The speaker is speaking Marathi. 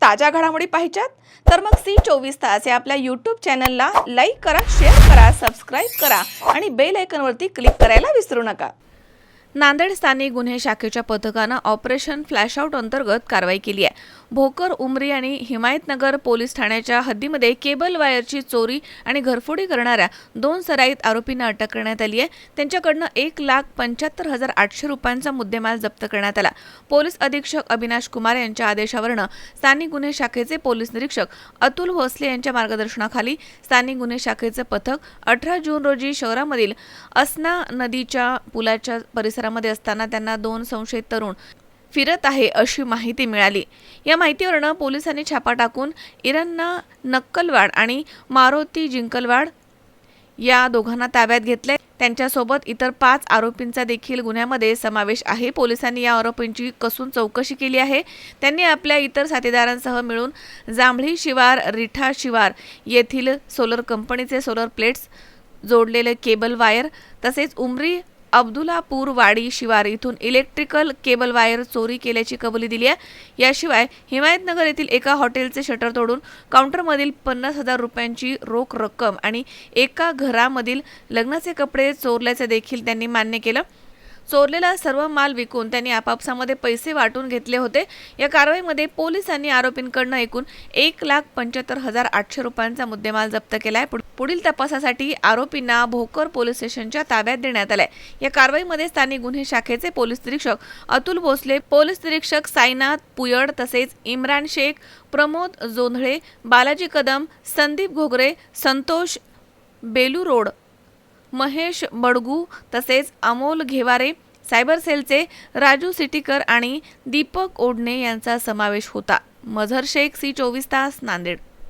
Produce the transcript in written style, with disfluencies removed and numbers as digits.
ताज्या घडामोडी पाहिजेत तर मग C24 या आपल्या YouTube चॅनलला लाईक करा, शेअर करा, सबस्क्राइब करा आणि बेल आयकॉनवरती क्लिक करायला विसरू नका। नांदेड स्थानिक गुन्हे शाखेच्या पथकानं ऑपरेशन फ्लॅशआउट अंतर्गत कारवाई केली आहे। भोकर, उमरी आणि हिमायतनगर पोलीस ठाण्याच्या हद्दीमध्ये केबल वायरची चोरी आणि घरफोडी करणाऱ्या 2 सराईत आरोपींना अटक करण्यात आली आहे। त्यांच्याकडनं 1,75,800 रुपयांचा मुद्देमाल जप्त करण्यात आला। पोलीस अधीक्षक अविनाश कुमार यांच्या आदेशावरून स्थानिक गुन्हे शाखेचे पोलीस निरीक्षक अतुल भोसले यांच्या मार्गदर्शनाखाली स्थानिक गुन्हे शाखेचे पथक 18 जून रोजी शहरामधील असना नदीच्या पुलाच्या परिसरामध्ये असताना त्यांना 2 संशयित तरुण फिरत आहे अशी माहिती मिळाली। या माहितीवरून पोलिसांनी छापा टाकून इरन्ना नक्कलवाड आणि मारुती जिंकलवाड या दोघांना ताब्यात घेतले। त्यांच्यासोबत इतर 5 आरोपींचा देखील गुन्ह्यामध्ये समावेश आहे। पोलिसांनी या आरोपींची कसून चौकशी केली आहे। त्यांनी आपल्या इतर साथीदारांसह मिळून जांभळी शिवार, रिठा शिवार येथील सोलर कंपनीचे सोलर प्लेट्स जोडलेले केबल वायर तसेच उमरी अब्दुलापूर वाडी शिवार इथून इलेक्ट्रिकल केबल वायर चोरी केल्याची कबुली दिली आहे। याशिवाय हिमायतनगर येथील एका हॉटेलचे शटर तोडून काउंटरमधील 50,000 रुपयांची रोख रक्कम आणि एका घरामधील लग्नाचे कपडे चोरल्याचे देखील त्यांनी मान्य केलं। चोरलेला सर्व माल विकून त्यांनी आपापसामध्ये पैसे वाटून घेतले होते। या कारवाईमध्ये पोलिसांनी आरोपींकडून एकूण 1,75,800 रुपयांचा मुद्देमाल जप्त केलाय। पुढील तपासासाठी आरोपींना भोकर पोलीस स्टेशनच्या ताब्यात देण्यात आले। या कारवाईमध्ये स्थानिक गुन्हे शाखेचे पोलीस निरीक्षक अतुल भोसले, पोलीस निरीक्षक साईनाथ पुयड तसेच इम्रान शेख, प्रमोद जोंधळे, बालाजी कदम, संदीप घोगरे, संतोष बेलुरोड, महेश बडगू तसेच अमोल घेवारे, सायबर सेलचे राजू सिटीकर आणि दीपक ओढणे यांचा समावेश होता। मझर शेख, C24 तास, नांदेड।